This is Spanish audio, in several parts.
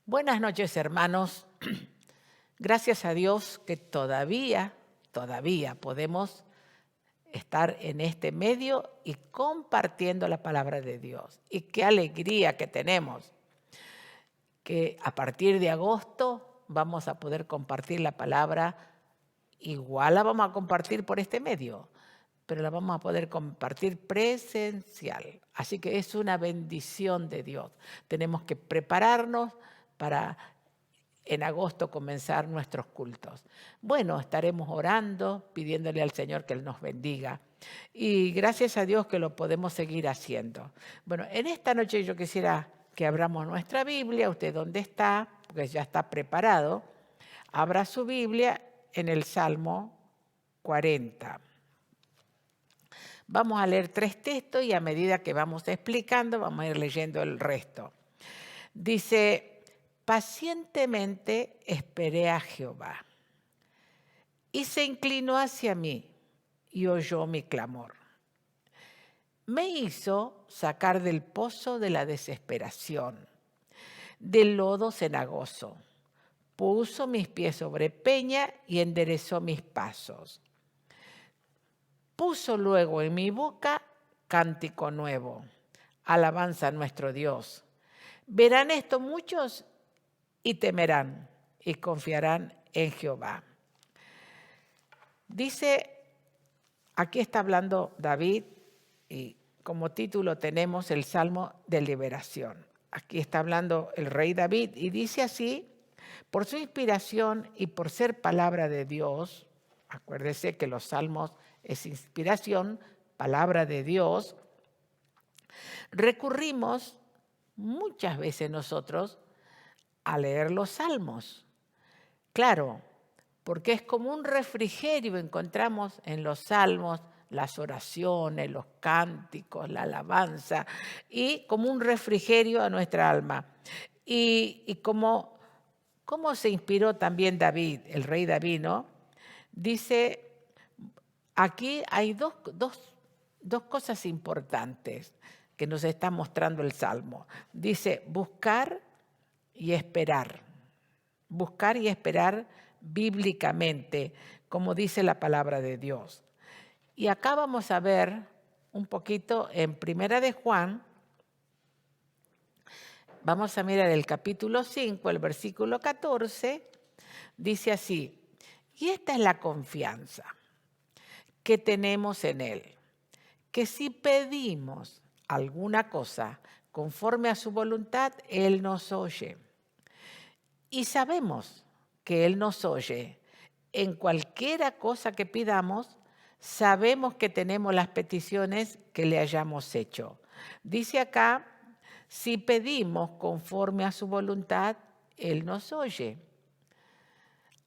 Buenas noches, hermanos. Gracias a Dios que todavía podemos estar en este medio y compartiendo la palabra de Dios. Y qué alegría que tenemos que a partir de agosto vamos a poder compartir la palabra. Igual la vamos a compartir por este medio, pero la vamos a poder compartir presencial. Así que es una bendición de Dios. Tenemos que prepararnos para en agosto comenzar nuestros cultos. Bueno, estaremos orando, pidiéndole al Señor que Él nos bendiga. Y gracias a Dios que lo podemos seguir haciendo. Bueno, en esta noche yo quisiera que abramos nuestra Biblia. Usted dónde está, porque ya está preparado. Abra su Biblia en el Salmo 40. Vamos a leer 3 textos y a medida que vamos explicando, vamos a ir leyendo el resto. Dice: pacientemente esperé a Jehová, y se inclinó hacia mí y oyó mi clamor. Me hizo sacar del pozo de la desesperación, del lodo cenagoso. Puso mis pies sobre peña y enderezó mis pasos. Puso luego en mi boca cántico nuevo, alabanza a nuestro Dios. Verán esto muchos y temerán y confiarán en Jehová. Dice, aquí está hablando David y como título tenemos el Salmo de Liberación. Aquí está hablando el rey David y dice así: por su inspiración y por ser palabra de Dios. Acuérdese que los salmos es inspiración, palabra de Dios. Recurrimos muchas veces nosotros a leer los salmos. Claro, porque es como un refrigerio, encontramos en los salmos las oraciones, los cánticos, la alabanza, y como un refrigerio a nuestra alma. Y como se inspiró también David, el rey David, ¿no? Dice, aquí hay dos cosas importantes que nos está mostrando el Salmo. Dice, buscar y esperar. Buscar y esperar bíblicamente, como dice la palabra de Dios. Y acá vamos a ver un poquito en Primera de Juan. Vamos a mirar el capítulo 5, el versículo 14. Dice así: y esta es la confianza que tenemos en Él, que si pedimos alguna cosa conforme a su voluntad, Él nos oye. Y sabemos que Él nos oye. En cualquiera cosa que pidamos, sabemos que tenemos las peticiones que le hayamos hecho. Dice acá, si pedimos conforme a su voluntad, Él nos oye.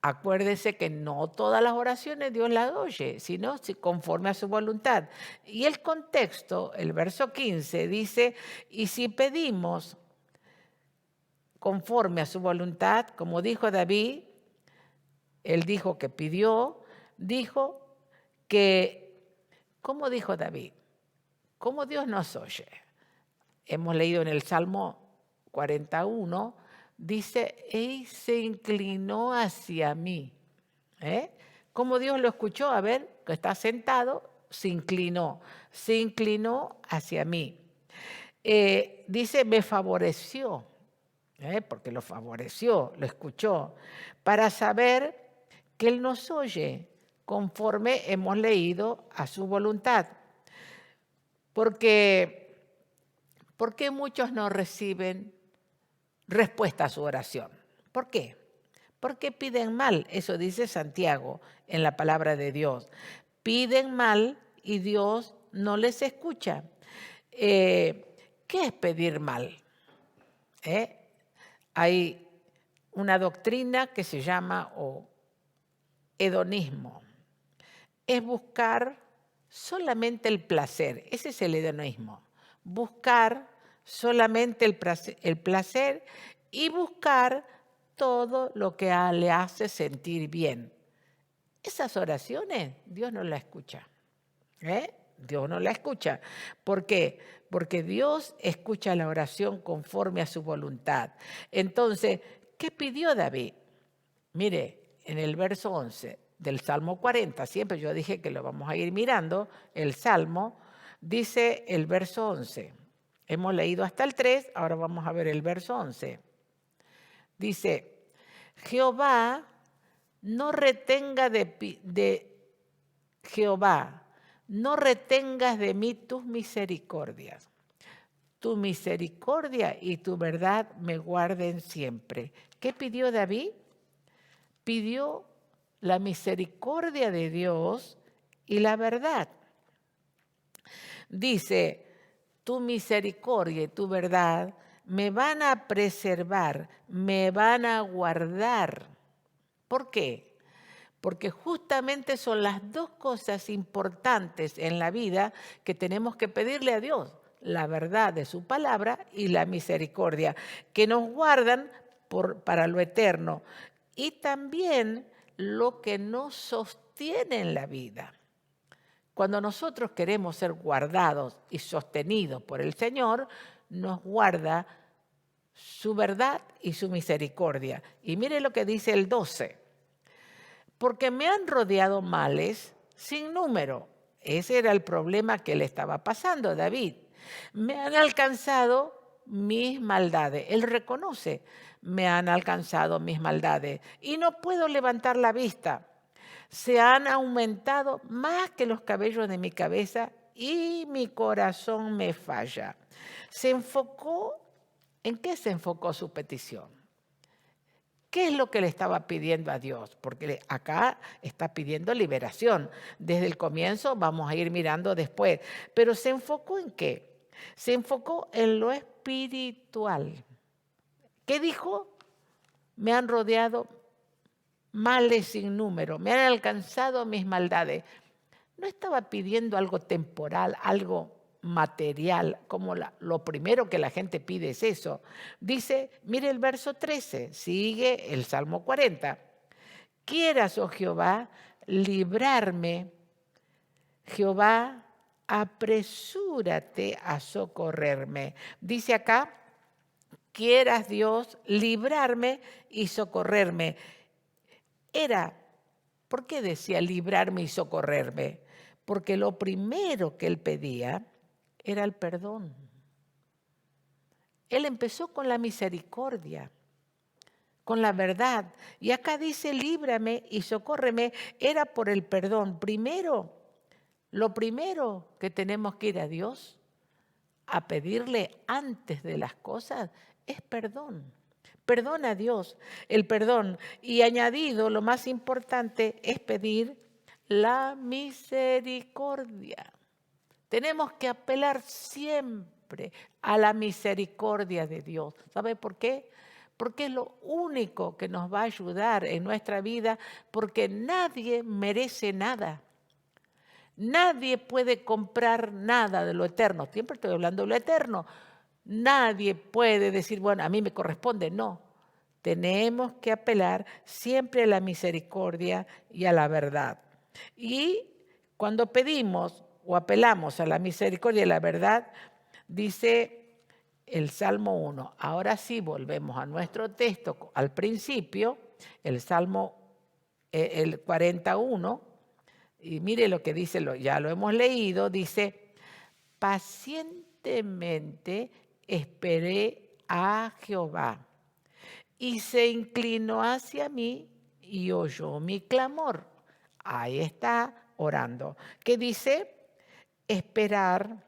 Acuérdese que no todas las oraciones Dios las oye, sino conforme a su voluntad. Y el contexto, el verso 15, dice, y si pedimos conforme a su voluntad, como dijo David, él dijo que pidió, dijo que, ¿cómo dijo David? ¿Cómo Dios nos oye? Hemos leído en el Salmo 41, dice, y se inclinó hacia mí. ¿Cómo Dios lo escuchó? A ver, que está sentado, se inclinó hacia mí. Dice, me favoreció, porque lo favoreció, lo escuchó, para saber que Él nos oye conforme hemos leído a su voluntad. Porque muchos no reciben respuesta a su oración. ¿Por qué? Porque piden mal, eso dice Santiago en la palabra de Dios. Piden mal y Dios no les escucha. ¿Qué es pedir mal? Hay una doctrina que se llama hedonismo. Es buscar solamente el placer. Ese es el hedonismo. Buscar solamente el placer y buscar todo lo que le hace sentir bien. Esas oraciones Dios no las escucha. Dios no la escucha. ¿Por qué? Porque Dios escucha la oración conforme a su voluntad. Entonces, ¿qué pidió David? Mire, en el verso 11 del Salmo 40, siempre yo dije que lo vamos a ir mirando, el Salmo, dice el verso 11. Hemos leído hasta el 3, ahora vamos a ver el verso 11. Dice, Jehová, no retenga Jehová, no retengas de mí tus misericordias. Tu misericordia y tu verdad me guarden siempre. ¿Qué pidió David? Pidió la misericordia de Dios y la verdad. Dice, tu misericordia y tu verdad me van a preservar, me van a guardar. ¿Por qué? Porque justamente son las dos cosas importantes en la vida que tenemos que pedirle a Dios. La verdad de su palabra y la misericordia, que nos guardan para lo eterno. Y también lo que nos sostiene en la vida. Cuando nosotros queremos ser guardados y sostenidos por el Señor, nos guarda su verdad y su misericordia. Y mire lo que dice el 12. Porque me han rodeado males sin número. Ese era el problema que le estaba pasando a David. Me han alcanzado mis maldades. Él reconoce, me han alcanzado mis maldades y no puedo levantar la vista. Se han aumentado más que los cabellos de mi cabeza y mi corazón me falla. ¿En qué se enfocó su petición? ¿Qué es lo que le estaba pidiendo a Dios? Porque acá está pidiendo liberación. Desde el comienzo vamos a ir mirando después. Pero ¿se enfocó en qué? Se enfocó en lo espiritual. ¿Qué dijo? Me han rodeado males sin número, me han alcanzado mis maldades. No estaba pidiendo algo temporal, algo material, como lo primero que la gente pide es eso. Dice, mire el verso 13, sigue el Salmo 40. Quieras, oh Jehová, librarme. Jehová, apresúrate a socorrerme. Dice acá, quieras Dios librarme y socorrerme. ¿Por qué decía librarme y socorrerme? Porque lo primero que él pedía era el perdón. Él empezó con la misericordia, con la verdad. Y acá dice líbrame y socórreme, era por el perdón. Lo primero que tenemos que ir a Dios a pedirle antes de las cosas es perdón. Perdona a Dios, el perdón. Y añadido, lo más importante es pedir la misericordia. Tenemos que apelar siempre a la misericordia de Dios. ¿Sabe por qué? Porque es lo único que nos va a ayudar en nuestra vida, porque nadie merece nada. Nadie puede comprar nada de lo eterno. Siempre estoy hablando de lo eterno. Nadie puede decir, bueno, a mí me corresponde. No, tenemos que apelar siempre a la misericordia y a la verdad. Y cuando pedimos o apelamos a la misericordia y a la verdad, dice el Salmo 1. Ahora sí volvemos a nuestro texto al principio, el Salmo el 41. Y mire lo que dice, ya lo hemos leído, dice, pacientemente esperé a Jehová y se inclinó hacia mí y oyó mi clamor. Ahí está orando. ¿Qué dice? Esperar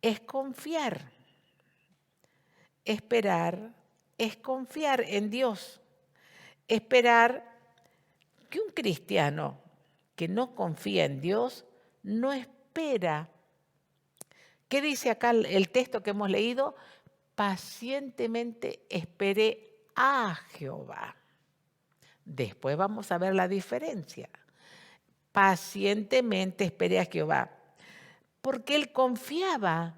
es confiar. Esperar es confiar en Dios. Esperar que un cristiano que no confía en Dios no espera. ¿Qué dice acá el texto que hemos leído? Pacientemente esperé a Jehová. Después vamos a ver la diferencia. Pacientemente esperé a Jehová. Porque él confiaba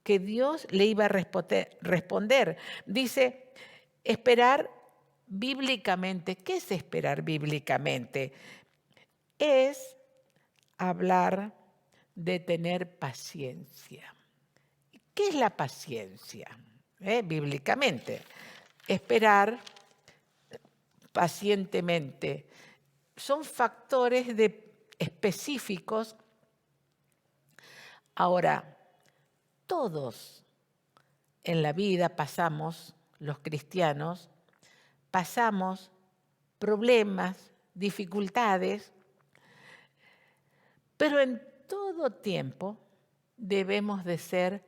que Dios le iba a responder. Dice, esperar bíblicamente. ¿Qué es esperar bíblicamente? Es hablar de tener paciencia. ¿Qué es la paciencia? Bíblicamente, esperar pacientemente. Son factores específicos. Ahora, todos en la vida pasamos, los cristianos, pasamos problemas, dificultades, pero en todo tiempo debemos de ser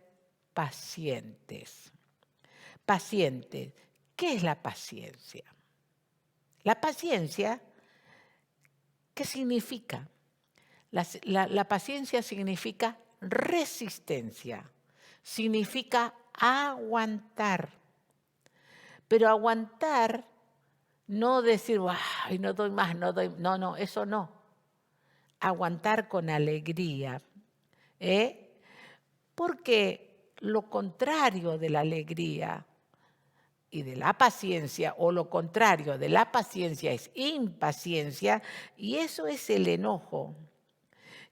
pacientes. Pacientes. ¿Qué es la paciencia? La paciencia, ¿qué significa? La paciencia significa resistencia, significa aguantar. Pero aguantar, no decir, ay, no doy más, no doy, no, eso no. Aguantar con alegría, porque lo contrario de la alegría y de la paciencia, o lo contrario de la paciencia es impaciencia, y eso es el enojo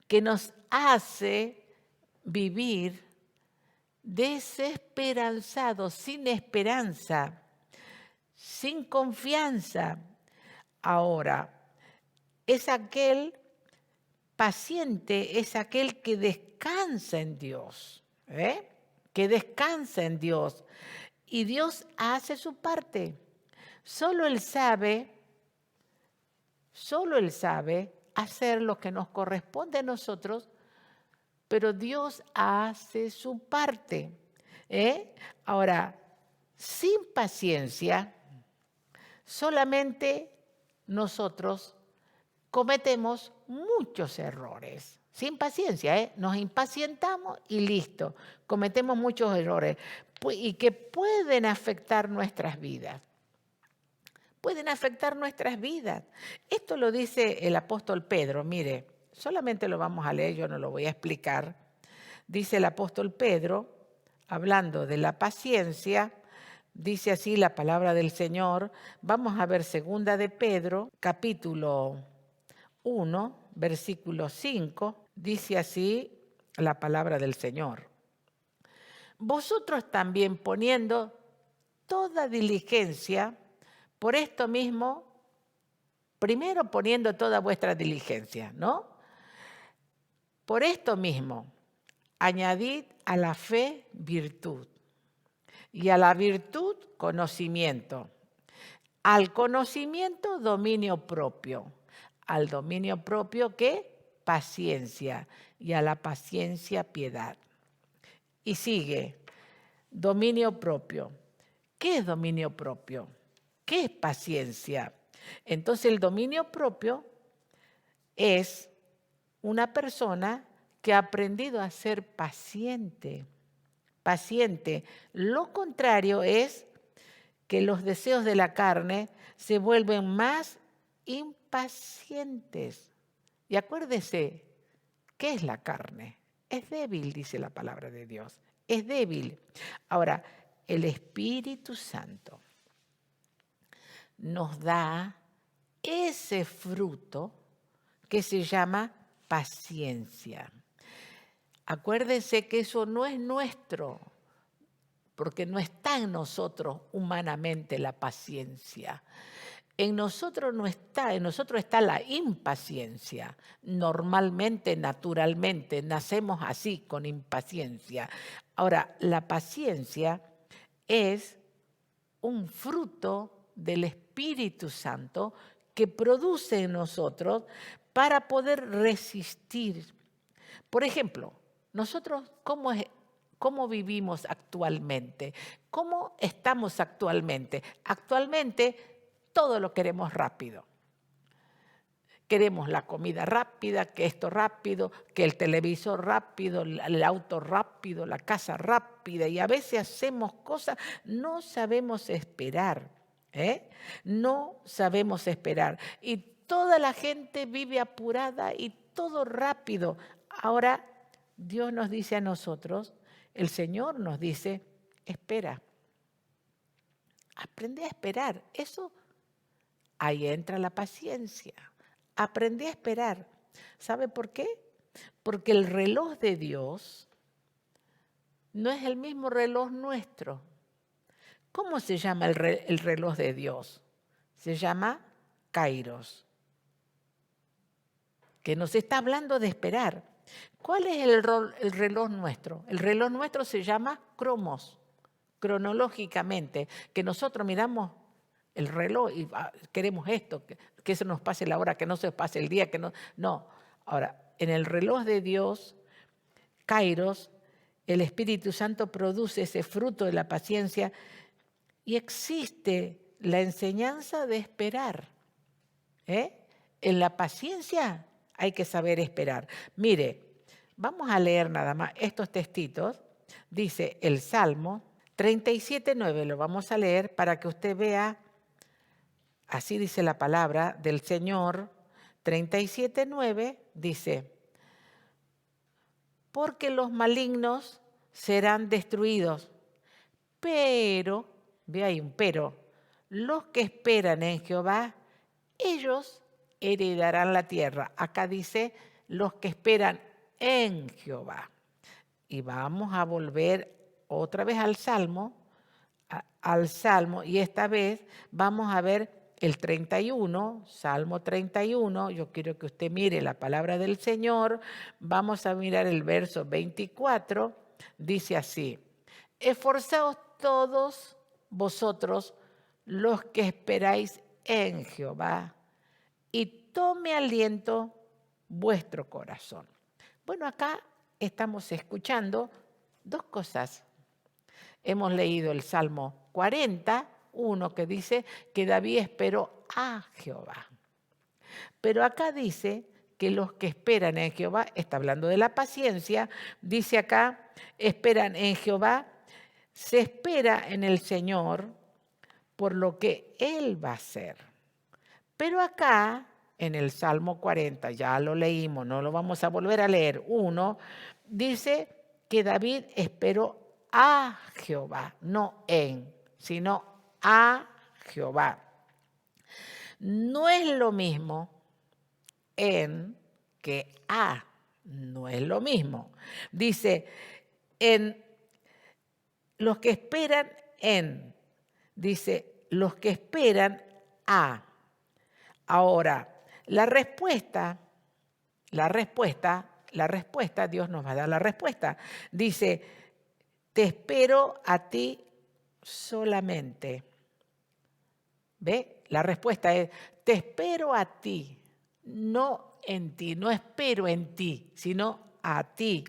que nos hace vivir desesperanzados, sin esperanza, sin confianza. Ahora, es aquel paciente, es aquel que descansa en Dios, que descansa en Dios. Y Dios hace su parte. Solo Él sabe hacer lo que nos corresponde a nosotros, pero Dios hace su parte. Ahora, sin paciencia, solamente nosotros cometemos muchos errores. Sin paciencia, nos impacientamos y listo. Cometemos muchos errores y que pueden afectar nuestras vidas. Pueden afectar nuestras vidas. Esto lo dice el apóstol Pedro. Mire, solamente lo vamos a leer, yo no lo voy a explicar. Dice el apóstol Pedro, hablando de la paciencia, dice así la palabra del Señor. Vamos a ver 2 de Pedro, capítulo 1, versículo 5, dice así la palabra del Señor. Vosotros también poniendo toda diligencia, por esto mismo, primero poniendo toda vuestra diligencia, ¿no? Por esto mismo, añadid a la fe virtud, y a la virtud conocimiento, al conocimiento dominio propio, al dominio propio ¿qué? Paciencia, y a la paciencia piedad. Y sigue, dominio propio. ¿Qué es dominio propio? ¿Qué es paciencia? Entonces el dominio propio es una persona que ha aprendido a ser paciente. Paciente. Lo contrario es que los deseos de la carne se vuelven más impacientes. Y acuérdese, ¿qué es la carne? Es débil, dice la palabra de Dios. Es débil. Ahora, el Espíritu Santo nos da ese fruto que se llama paciencia. Acuérdense que eso no es nuestro, porque no está en nosotros humanamente la paciencia. En nosotros no está, en nosotros está la impaciencia. Normalmente, naturalmente, nacemos así, con impaciencia. Ahora, la paciencia es un fruto del Espíritu Santo que produce en nosotros para poder resistir. Por ejemplo, nosotros, ¿cómo vivimos actualmente? ¿Cómo estamos actualmente? Actualmente todo lo queremos rápido. Queremos la comida rápida, que esto rápido, que el televisor rápido, el auto rápido, la casa rápida. Y a veces hacemos cosas, no sabemos esperar. No sabemos esperar. Y toda la gente vive apurada y todo rápido. Ahora Dios nos dice a nosotros, el Señor nos dice, espera. Aprende a esperar. Ahí entra la paciencia. Aprendí a esperar. ¿Sabe por qué? Porque el reloj de Dios no es el mismo reloj nuestro. ¿Cómo se llama el reloj de Dios? Se llama Kairos, que nos está hablando de esperar. ¿Cuál es el reloj nuestro? El reloj nuestro se llama cromos, cronológicamente, que nosotros miramos el reloj y queremos esto, que se nos pase la hora, que no se pase el día, que no. No. Ahora, en el reloj de Dios, Kairos, el Espíritu Santo produce ese fruto de la paciencia y existe la enseñanza de esperar. En la paciencia hay que saber esperar. Mire, vamos a leer nada más estos textitos. Dice el Salmo 37:9, lo vamos a leer para que usted vea, así dice la palabra del Señor. 37:9 dice: porque los malignos serán destruidos, pero, ve ahí un pero, los que esperan en Jehová, ellos heredarán la tierra. Acá dice los que esperan en Jehová. Y vamos a volver otra vez al Salmo, y esta vez vamos a ver el 31, Salmo 31. Yo quiero que usted mire la palabra del Señor. Vamos a mirar el verso 24. Dice así: esforzaos todos vosotros los que esperáis en Jehová, y tome aliento vuestro corazón. Bueno, acá estamos escuchando dos cosas. Hemos leído el Salmo 40:1, que dice que David esperó a Jehová. Pero acá dice que los que esperan en Jehová, está hablando de la paciencia, dice acá, esperan en Jehová, se espera en el Señor por lo que Él va a hacer. Pero acá, en el Salmo 40, ya lo leímos, no lo vamos a volver a leer, 1, dice que David esperó a Jehová, no en, sino a Jehová. No es lo mismo en que a, no es lo mismo. Dice, en los que esperan en, dice, los que esperan a. Ahora, la respuesta, Dios nos va a dar la respuesta. Dice, te espero a ti solamente. ¿Ve? La respuesta es, te espero a ti, no en ti, no espero en ti, sino a ti.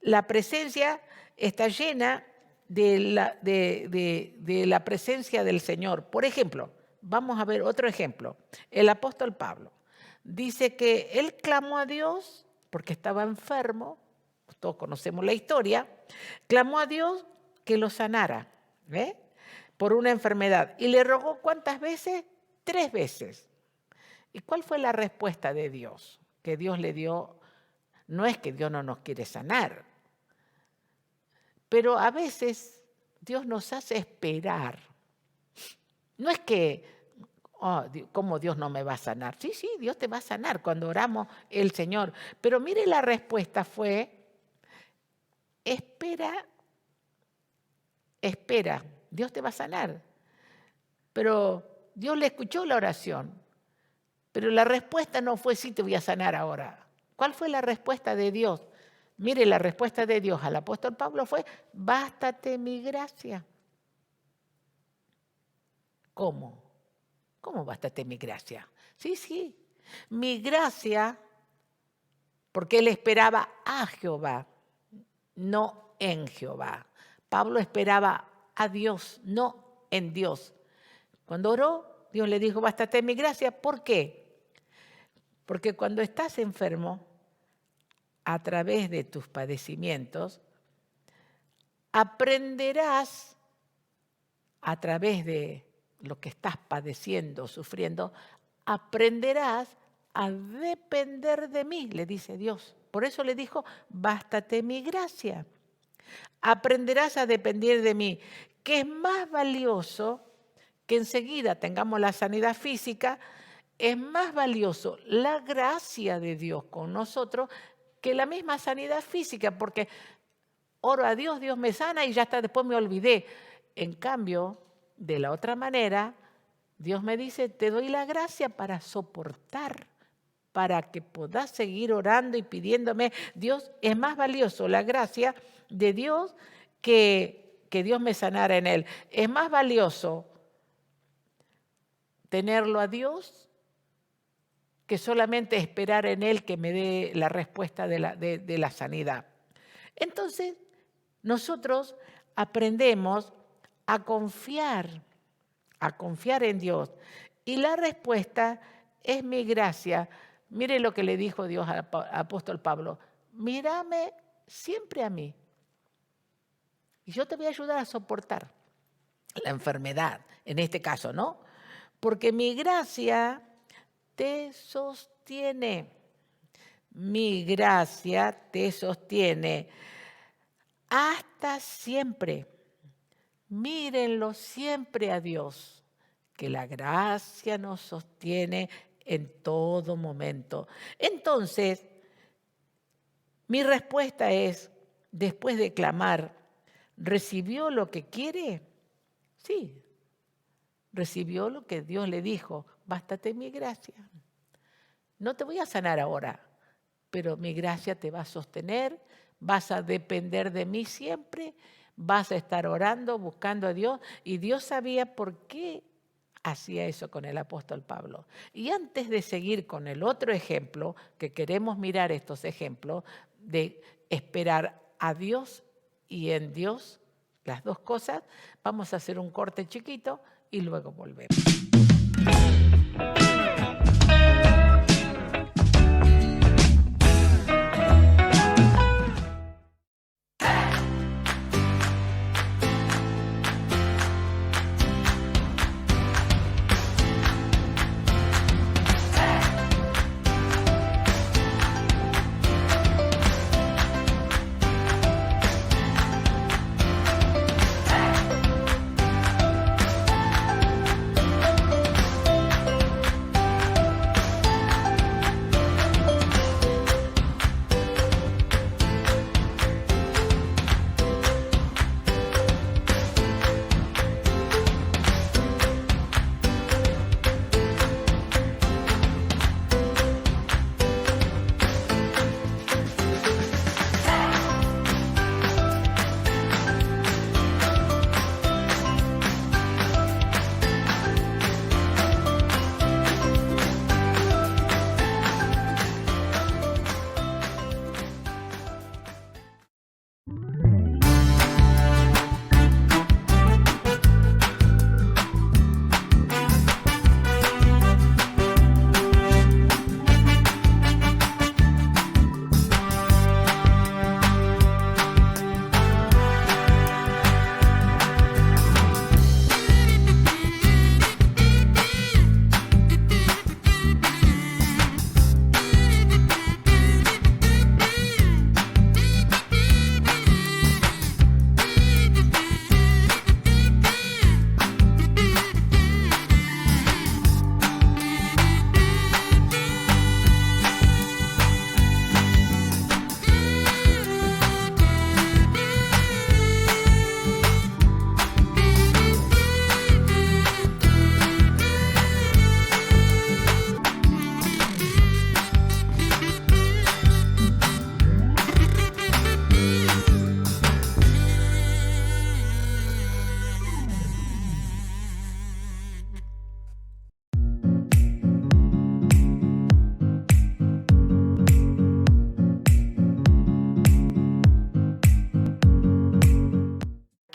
La presencia está llena de la presencia del Señor. Por ejemplo, vamos a ver otro ejemplo. El apóstol Pablo dice que él clamó a Dios porque estaba enfermo, todos conocemos la historia, clamó a Dios que lo sanara, ¿ve? Por una enfermedad. Y le rogó ¿cuántas veces? 3 veces. ¿Y cuál fue la respuesta de Dios? Que Dios le dio, no es que Dios no nos quiere sanar, pero a veces Dios nos hace esperar. No es que, ¿cómo Dios no me va a sanar? Sí, Dios te va a sanar cuando oramos el Señor. Pero mire, la respuesta fue, espera, Dios te va a sanar. Pero Dios le escuchó la oración. Pero la respuesta no fue, sí, te voy a sanar ahora. ¿Cuál fue la respuesta de Dios? Mire, la respuesta de Dios al apóstol Pablo fue, bástate mi gracia. ¿Cómo? ¿Cómo bástate mi gracia? Sí, mi gracia, porque él esperaba a Jehová, no en Jehová. Pablo esperaba a Dios, no en Dios. Cuando oró, Dios le dijo, bástate mi gracia. ¿Por qué? Porque cuando estás enfermo, a través de tus padecimientos, aprenderás a través de lo que estás padeciendo, sufriendo, aprenderás a depender de mí, le dice Dios. Por eso le dijo, bástate mi gracia. Aprenderás a depender de mí, que es más valioso que enseguida tengamos la sanidad física, es más valioso la gracia de Dios con nosotros que la misma sanidad física, porque oro a Dios, Dios me sana y ya está, después me olvidé. En cambio, de la otra manera, Dios me dice, te doy la gracia para soportar, para que puedas seguir orando y pidiéndome. Dios, es más valioso la gracia de Dios que Dios me sanara en él. Es más valioso tenerlo a Dios que solamente esperar en él que me dé la respuesta de la sanidad. Entonces, nosotros aprendemos a confiar en Dios. Y la respuesta es mi gracia. Mire lo que le dijo Dios al apóstol Pablo. Mírame siempre a mí. Y yo te voy a ayudar a soportar la enfermedad, en este caso, ¿no? Porque mi gracia te sostiene. Mi gracia te sostiene hasta siempre. Mírenlo siempre a Dios, que la gracia nos sostiene en todo momento. Entonces, mi respuesta es, después de clamar, ¿recibió lo que quiere? Sí, recibió lo que Dios le dijo, bástate mi gracia. No te voy a sanar ahora, pero mi gracia te va a sostener, vas a depender de mí siempre, vas a estar orando, buscando a Dios, y Dios sabía por qué hacía eso con el apóstol Pablo. Y antes de seguir con el otro ejemplo, que queremos mirar estos ejemplos, de esperar a Dios y en Dios, las dos cosas, vamos a hacer un corte chiquito y luego volvemos.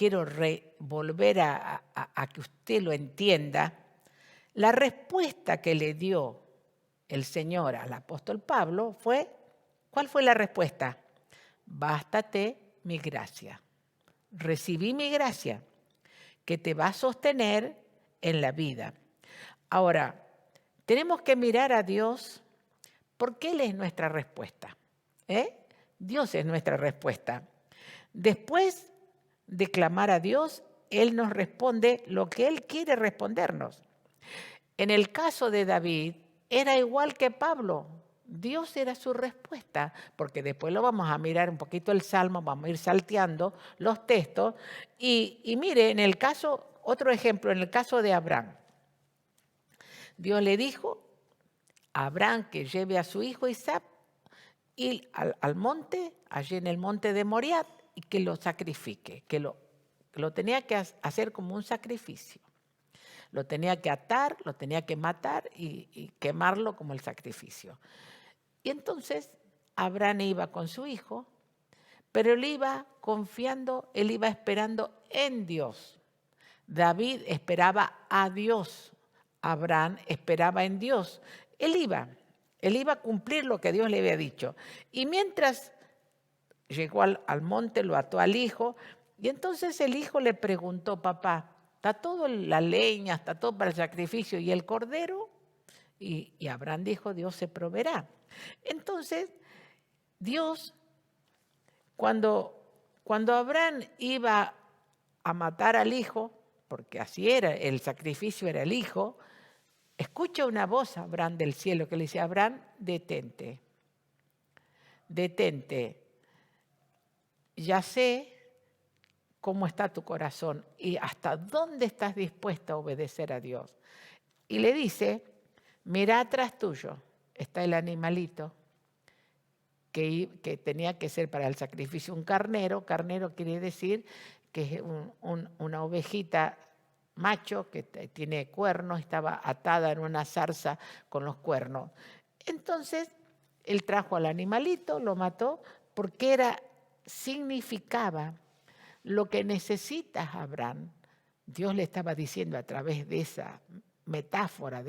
quiero volver a que usted lo entienda, la respuesta que le dio el Señor al apóstol Pablo fue, ¿cuál fue la respuesta? Bástate mi gracia. Recibí mi gracia, que te va a sostener en la vida. Ahora, tenemos que mirar a Dios porque Él es nuestra respuesta. Dios es nuestra respuesta. Después de clamar a Dios, Él nos responde lo que Él quiere respondernos. En el caso de David, era igual que Pablo. Dios era su respuesta, porque después lo vamos a mirar un poquito el Salmo, vamos a ir salteando los textos. Y mire, en el caso, otro ejemplo, en el caso de Abraham, Dios le dijo a Abraham que lleve a su hijo Isaac y al monte, allí en el monte de Moriah, y que lo sacrifique, que lo tenía que hacer como un sacrificio. Lo tenía que atar, lo tenía que matar y quemarlo como el sacrificio. Y entonces Abraham iba con su hijo, pero él iba confiando, él iba esperando en Dios. David esperaba a Dios, Abraham esperaba en Dios. Él iba a cumplir lo que Dios le había dicho. Y mientras llegó al monte, lo ató al hijo, y entonces el hijo le preguntó: papá, ¿está todo la leña, está todo para el sacrificio y el cordero? Y Abraham dijo: Dios se proveerá. Entonces, Dios, cuando Abraham iba a matar al hijo, porque así era, el sacrificio era el hijo, escucha una voz, Abraham, del cielo, que le dice: Abraham, detente, ya sé cómo está tu corazón y hasta dónde estás dispuesto a obedecer a Dios. Y le dice: mira atrás tuyo, está el animalito que tenía que ser para el sacrificio un carnero. Carnero quiere decir que es una ovejita macho que tiene cuernos, estaba atada en una zarza con los cuernos. Entonces, él trajo al animalito, lo mató, porque significaba lo que necesitas, Abraham. Dios le estaba diciendo a través de esa metáfora,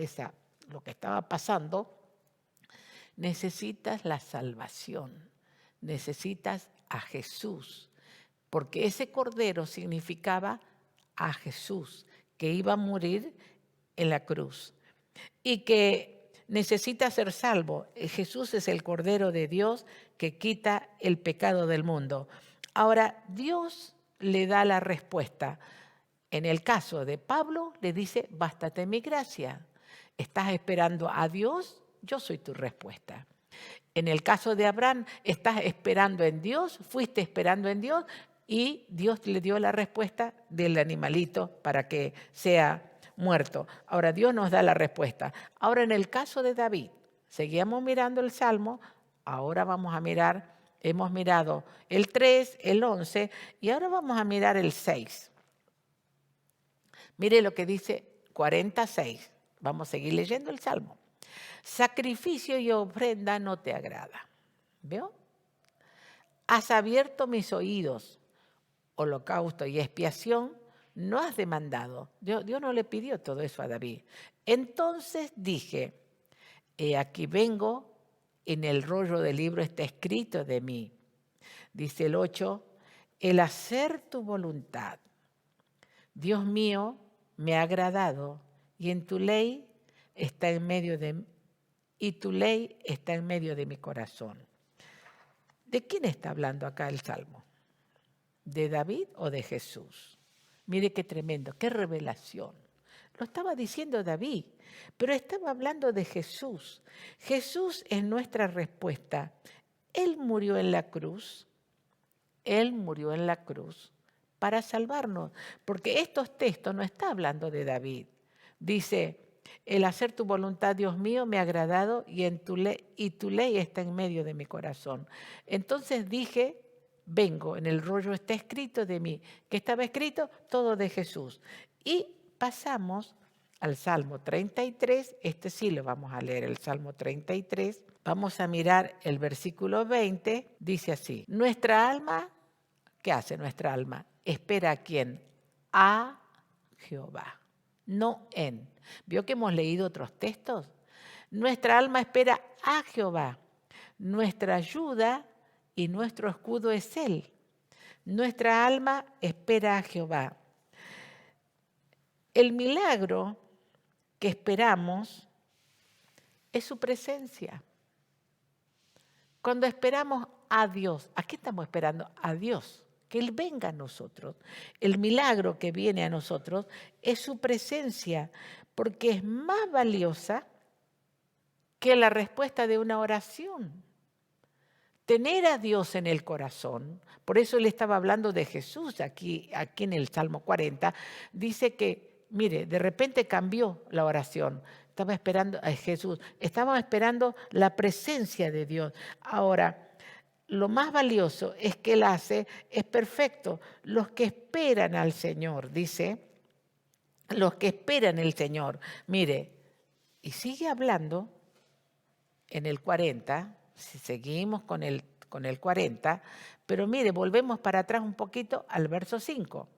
lo que estaba pasando: necesitas la salvación, necesitas a Jesús, porque ese cordero significaba a Jesús, que iba a morir en la cruz y que necesita ser salvo. Jesús es el Cordero de Dios que quita el pecado del mundo. Ahora, Dios le da la respuesta. En el caso de Pablo, le dice: bástate mi gracia. ¿Estás esperando a Dios? Yo soy tu respuesta. En el caso de Abraham, estás esperando en Dios, fuiste esperando en Dios y Dios le dio la respuesta del animalito para que sea muerto. Ahora Dios nos da la respuesta. Ahora en el caso de David, seguíamos mirando el Salmo, ahora vamos a mirar, hemos mirado el 3, el 11 y ahora vamos a mirar el 6. Mire lo que dice 46. Vamos a seguir leyendo el Salmo. Sacrificio y ofrenda no te agrada. ¿Veo? Has abierto mis oídos. Holocausto y expiación no has demandado. Dios no le pidió todo eso a David. Entonces dije: he aquí vengo, en el rollo del libro está escrito de mí. Dice el 8, el hacer tu voluntad, Dios mío, me ha agradado, y en tu ley está en medio de y tu ley está en medio de mi corazón. ¿De quién está hablando acá el Salmo? ¿De David o de Jesús? Mire qué tremendo, qué revelación. Lo estaba diciendo David, pero estaba hablando de Jesús. Jesús es nuestra respuesta. Él murió en la cruz. Él murió en la cruz para salvarnos, porque estos textos no están hablando de David. Dice: el hacer tu voluntad, Dios mío, me ha agradado y tu ley está en medio de mi corazón. Entonces dije: vengo, en el rollo está escrito de mí. ¿Qué estaba escrito? Todo de Jesús. Y pasamos al Salmo 33, sí lo vamos a leer, el Salmo 33. Vamos a mirar el versículo 20, dice así: nuestra alma, ¿qué hace nuestra alma? Espera ¿a quién? A Jehová, no en. ¿Vio que hemos leído otros textos? Nuestra alma espera a Jehová, nuestra ayuda y nuestro escudo es Él. Nuestra alma espera a Jehová. El milagro que esperamos es su presencia. Cuando esperamos a Dios, ¿a qué estamos esperando? A Dios, que Él venga a nosotros. El milagro que viene a nosotros es su presencia, porque es más valiosa que la respuesta de una oración. Tener a Dios en el corazón, por eso él estaba hablando de Jesús aquí en el Salmo 40, dice que, mire, de repente cambió la oración. Estaba esperando a Jesús, estaba esperando la presencia de Dios. Ahora, lo más valioso es que él hace, es perfecto. Los que esperan al Señor, dice, los que esperan el Señor. Mire, y sigue hablando en el 40, si seguimos con el 40, pero mire, volvemos para atrás un poquito al verso 5.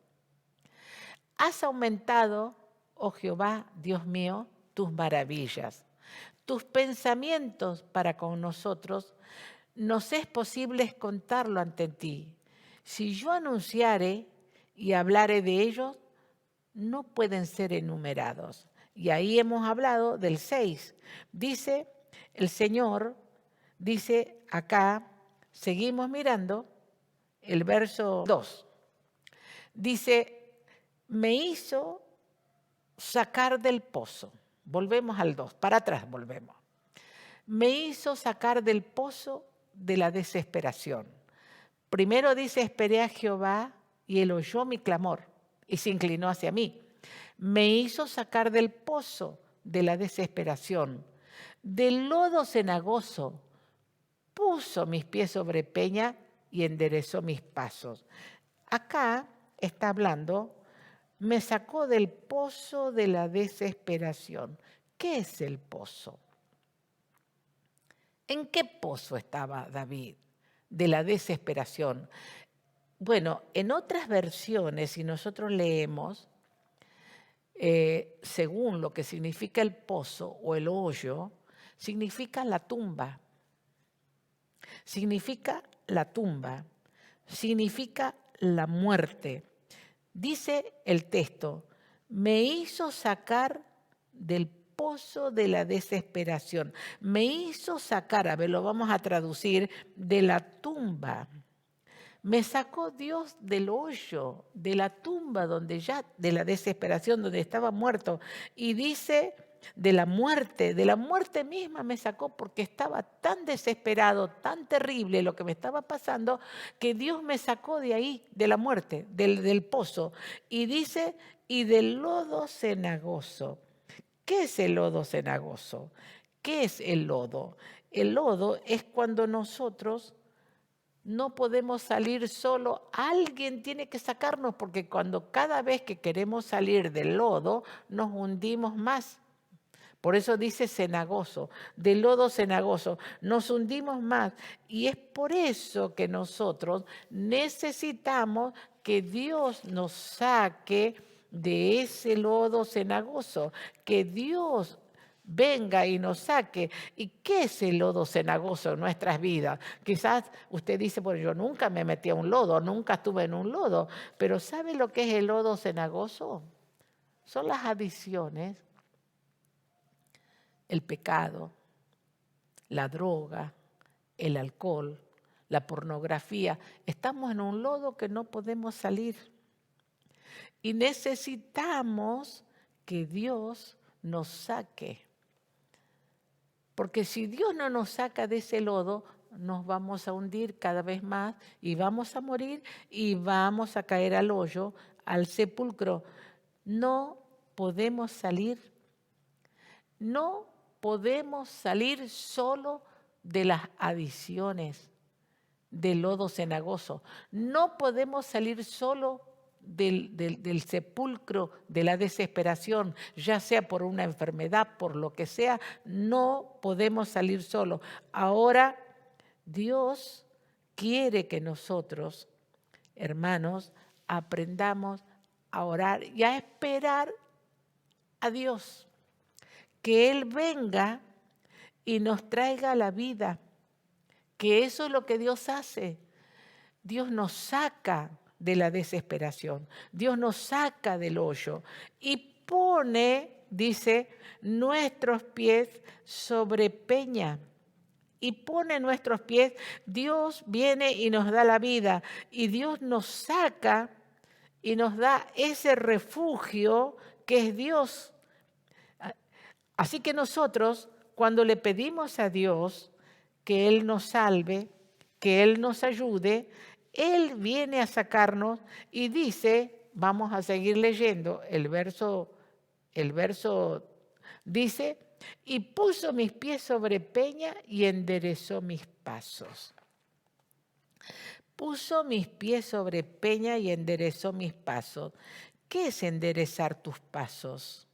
Has aumentado, oh Jehová, Dios mío, tus maravillas, tus pensamientos para con nosotros, nos es posible contarlo ante ti. Si yo anunciare y hablare de ellos, no pueden ser enumerados. Y ahí hemos hablado del 6. Dice el Señor, dice acá, seguimos mirando el verso 2. Dice, me hizo sacar del pozo. Volvemos al 2, para atrás volvemos. Me hizo sacar del pozo de la desesperación. Primero dice, esperé a Jehová y él oyó mi clamor y se inclinó hacia mí. Me hizo sacar del pozo de la desesperación, del lodo cenagoso, puso mis pies sobre peña y enderezó mis pasos. Acá está hablando, me sacó del pozo de la desesperación. ¿Qué es el pozo? ¿En qué pozo estaba David? De la desesperación. Bueno, en otras versiones, si nosotros leemos, según lo que significa el pozo o el hoyo, significa la tumba. Significa la tumba. Significa la muerte. Dice el texto, me hizo sacar del pozo de la desesperación. Me hizo sacar, a ver, lo vamos a traducir, de la tumba. Me sacó Dios del hoyo, de la tumba donde ya, de la desesperación, donde estaba muerto. Y dice, de la muerte misma me sacó porque estaba tan desesperado, tan terrible lo que me estaba pasando, que Dios me sacó de ahí, de la muerte, del pozo. Y dice, y del lodo cenagoso. ¿Qué es el lodo cenagoso? ¿Qué es el lodo? El lodo es cuando nosotros no podemos salir solo, alguien tiene que sacarnos, porque cada vez que queremos salir del lodo, nos hundimos más. Por eso dice cenagoso, del lodo cenagoso, nos hundimos más. Y es por eso que nosotros necesitamos que Dios nos saque de ese lodo cenagoso, que Dios venga y nos saque. ¿Y qué es el lodo cenagoso en nuestras vidas? Quizás usted dice, bueno, yo nunca me metí a un lodo, nunca estuve en un lodo, pero ¿sabe lo que es el lodo cenagoso? Son las adicciones, el pecado, la droga, el alcohol, la pornografía. Estamos en un lodo que no podemos salir. Y necesitamos que Dios nos saque. Porque si Dios no nos saca de ese lodo, nos vamos a hundir cada vez más y vamos a morir y vamos a caer al hoyo, al sepulcro. No podemos salir. No podemos salir solo de las adicciones, del lodo cenagoso. No podemos salir solo del sepulcro de la desesperación, ya sea por una enfermedad, por lo que sea, no podemos salir solo. Ahora Dios quiere que nosotros, hermanos, aprendamos a orar y a esperar a Dios, que Él venga y nos traiga la vida, que eso es lo que Dios hace. Dios nos saca de la desesperación, Dios nos saca del hoyo y pone, dice, nuestros pies sobre peña. Y pone nuestros pies, Dios viene y nos da la vida y Dios nos saca y nos da ese refugio que es Dios. Así que nosotros cuando le pedimos a Dios que Él nos salve, que Él nos ayude, Él viene a sacarnos y dice, vamos a seguir leyendo, el verso dice, y puso mis pies sobre peña y enderezó mis pasos. Puso mis pies sobre peña y enderezó mis pasos. ¿Qué es enderezar tus pasos?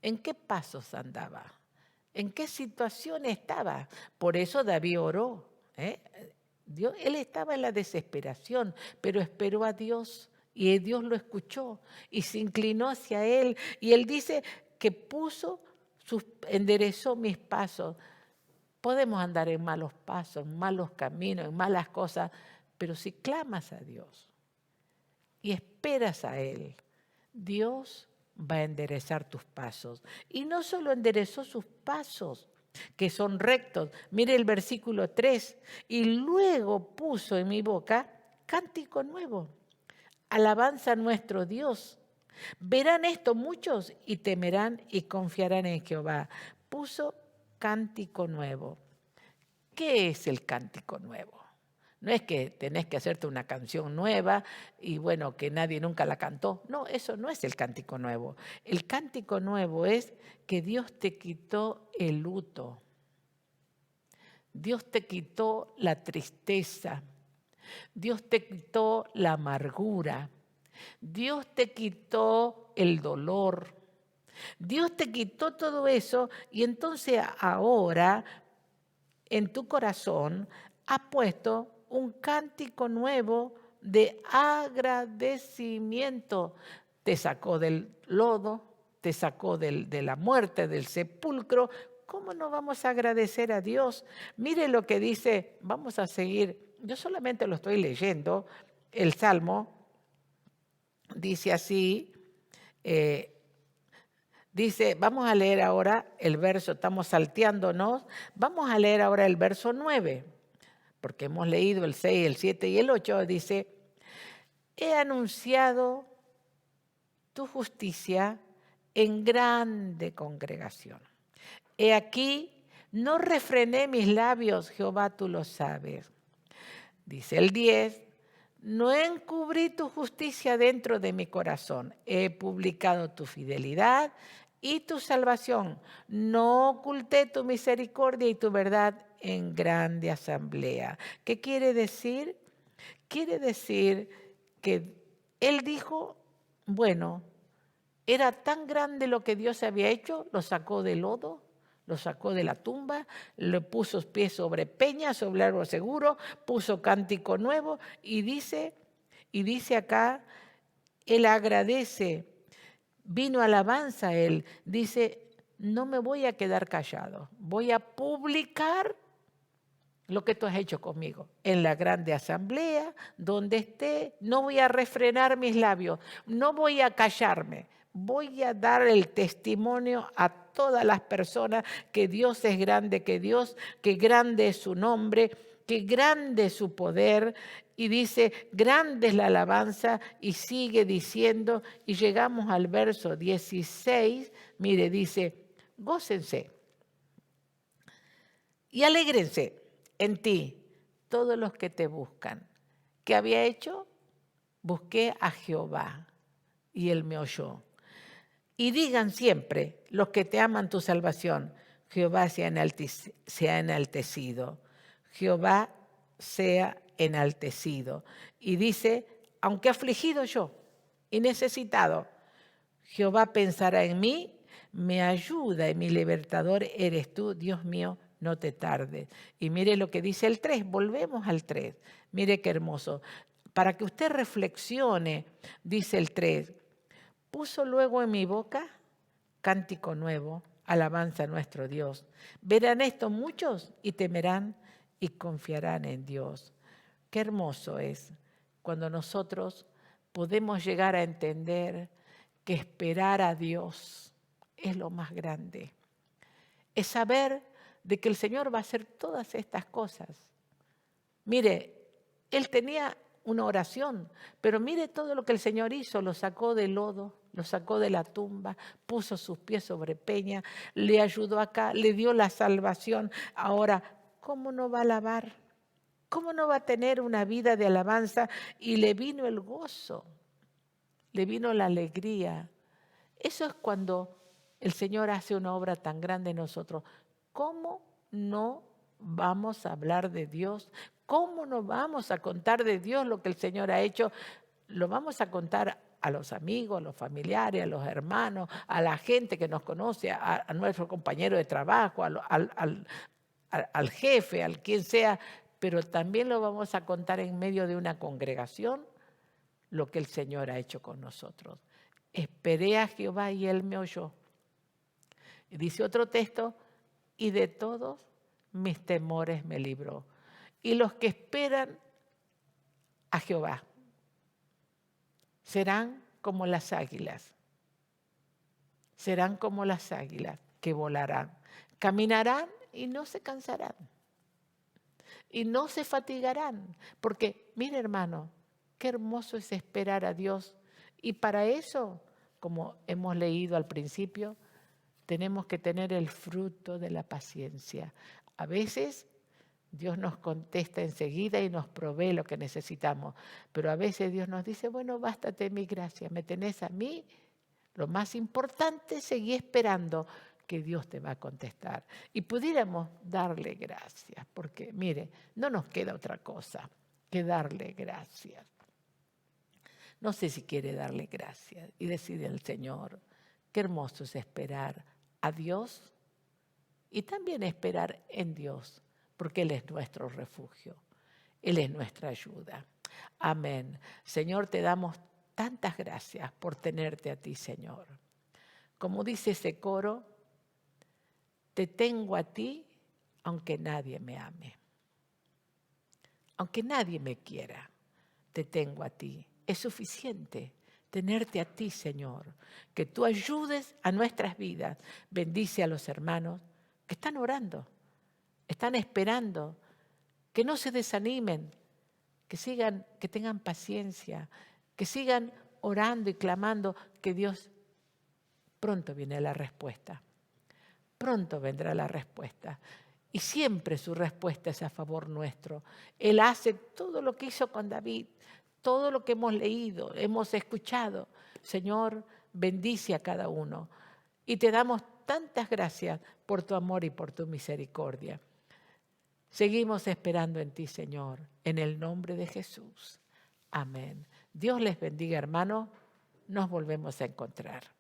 ¿En qué pasos andaba? ¿En qué situación estaba? Por eso David oró. Él estaba en la desesperación, pero esperó a Dios y Dios lo escuchó y se inclinó hacia él. Y él dice que enderezó mis pasos. Podemos andar en malos pasos, en malos caminos, en malas cosas, pero si clamas a Dios y esperas a Él, Dios va a enderezar tus pasos. Y no solo enderezó sus pasos, que son rectos. Mire el versículo 3. Y luego puso en mi boca cántico nuevo. Alabanza a nuestro Dios. Verán esto muchos y temerán y confiarán en Jehová. Puso cántico nuevo. ¿Qué es el cántico nuevo? No es que tenés que hacerte una canción nueva y bueno, que nadie nunca la cantó. No, eso no es el cántico nuevo. El cántico nuevo es que Dios te quitó el luto. Dios te quitó la tristeza. Dios te quitó la amargura. Dios te quitó el dolor. Dios te quitó todo eso y entonces ahora en tu corazón ha puesto un cántico nuevo de agradecimiento. Te sacó del lodo, te sacó de la muerte, del sepulcro. ¿Cómo no vamos a agradecer a Dios? Mire lo que dice, vamos a seguir, yo solamente lo estoy leyendo, el Salmo dice así, dice, vamos a leer ahora el verso, estamos salteándonos, vamos a leer ahora el verso 9, porque hemos leído el 6, el 7 y el 8, dice, he anunciado tu justicia en grande congregación. He aquí, no refrené mis labios, Jehová, tú lo sabes. Dice el 10, no encubrí tu justicia dentro de mi corazón. He publicado tu fidelidad y tu salvación. No oculté tu misericordia y tu verdad en grande asamblea. ¿Qué quiere decir? Quiere decir que él dijo, bueno, era tan grande lo que Dios había hecho, lo sacó del lodo, lo sacó de la tumba, le puso pies sobre peña, sobre árbol seguro, puso cántico nuevo y dice acá, él agradece, vino alabanza a él, dice, no me voy a quedar callado, voy a publicar lo que tú has hecho conmigo. En la grande asamblea, donde esté, no voy a refrenar mis labios, no voy a callarme. Voy a dar el testimonio a todas las personas que Dios es grande, que grande es su nombre, que grande es su poder. Y dice, grande es la alabanza y sigue diciendo, y llegamos al verso 16, mire, dice, gócense y alégrense en ti todos los que te buscan. ¿Qué había hecho? Busqué a Jehová y él me oyó. Y digan siempre los que te aman tu salvación, Jehová sea enaltecido. Jehová sea enaltecido. Y dice, aunque afligido yo y necesitado, Jehová pensará en mí, me ayuda y mi libertador eres tú, Dios mío, no te tardes. Y mire lo que dice el 3, volvemos al 3. Mire qué hermoso. Para que usted reflexione, dice el 3, puso luego en mi boca cántico nuevo, alabanza a nuestro Dios. Verán esto muchos y temerán y confiarán en Dios. Qué hermoso es cuando nosotros podemos llegar a entender que esperar a Dios es lo más grande. Es saber de que el Señor va a hacer todas estas cosas. Mire, él tenía una oración, pero mire todo lo que el Señor hizo, lo sacó del lodo, lo sacó de la tumba, puso sus pies sobre peña, le ayudó acá, le dio la salvación. Ahora, ¿cómo no va a alabar? ¿Cómo no va a tener una vida de alabanza? Y le vino el gozo, le vino la alegría. Eso es cuando el Señor hace una obra tan grande en nosotros. ¿Cómo no vamos a hablar de Dios? ¿Cómo no vamos a contar de Dios lo que el Señor ha hecho? Lo vamos a contar a los amigos, a los familiares, a los hermanos, a la gente que nos conoce, a nuestro compañero de trabajo, al jefe, al quien sea, pero también lo vamos a contar en medio de una congregación, lo que el Señor ha hecho con nosotros. Esperé a Jehová y Él me oyó. Y dice otro texto, y de todos mis temores me libró. Y los que esperan a Jehová serán como las águilas. Serán como las águilas que volarán. Caminarán y no se cansarán. Y no se fatigarán. Porque, mire hermano, qué hermoso es esperar a Dios. Y para eso, como hemos leído al principio, tenemos que tener el fruto de la paciencia. A veces Dios nos contesta enseguida y nos provee lo que necesitamos. Pero a veces Dios nos dice, bueno, bástate mi gracia, me tenés a mí. Lo más importante, seguí esperando que Dios te va a contestar. Y pudiéramos darle gracias, porque mire, no nos queda otra cosa que darle gracias. No sé si quiere darle gracias y decirle al Señor, qué hermoso es esperar a Dios y también esperar en Dios, porque Él es nuestro refugio, Él es nuestra ayuda. Amén. Señor, te damos tantas gracias por tenerte a ti, Señor. Como dice ese coro, te tengo a ti aunque nadie me ame. Aunque nadie me quiera, te tengo a ti. Es suficiente tenerte a ti, Señor. Que tú ayudes a nuestras vidas. Bendice a los hermanos que están orando, están esperando, que no se desanimen, que sigan, que tengan paciencia, que sigan orando y clamando, que Dios pronto viene la respuesta. Pronto vendrá la respuesta. Y siempre su respuesta es a favor nuestro. Él hace todo lo que hizo con David, todo lo que hemos leído, hemos escuchado. Señor, bendice a cada uno. Y te damos tantas gracias por tu amor y por tu misericordia. Seguimos esperando en ti, Señor, en el nombre de Jesús. Amén. Dios les bendiga, hermano. Nos volvemos a encontrar.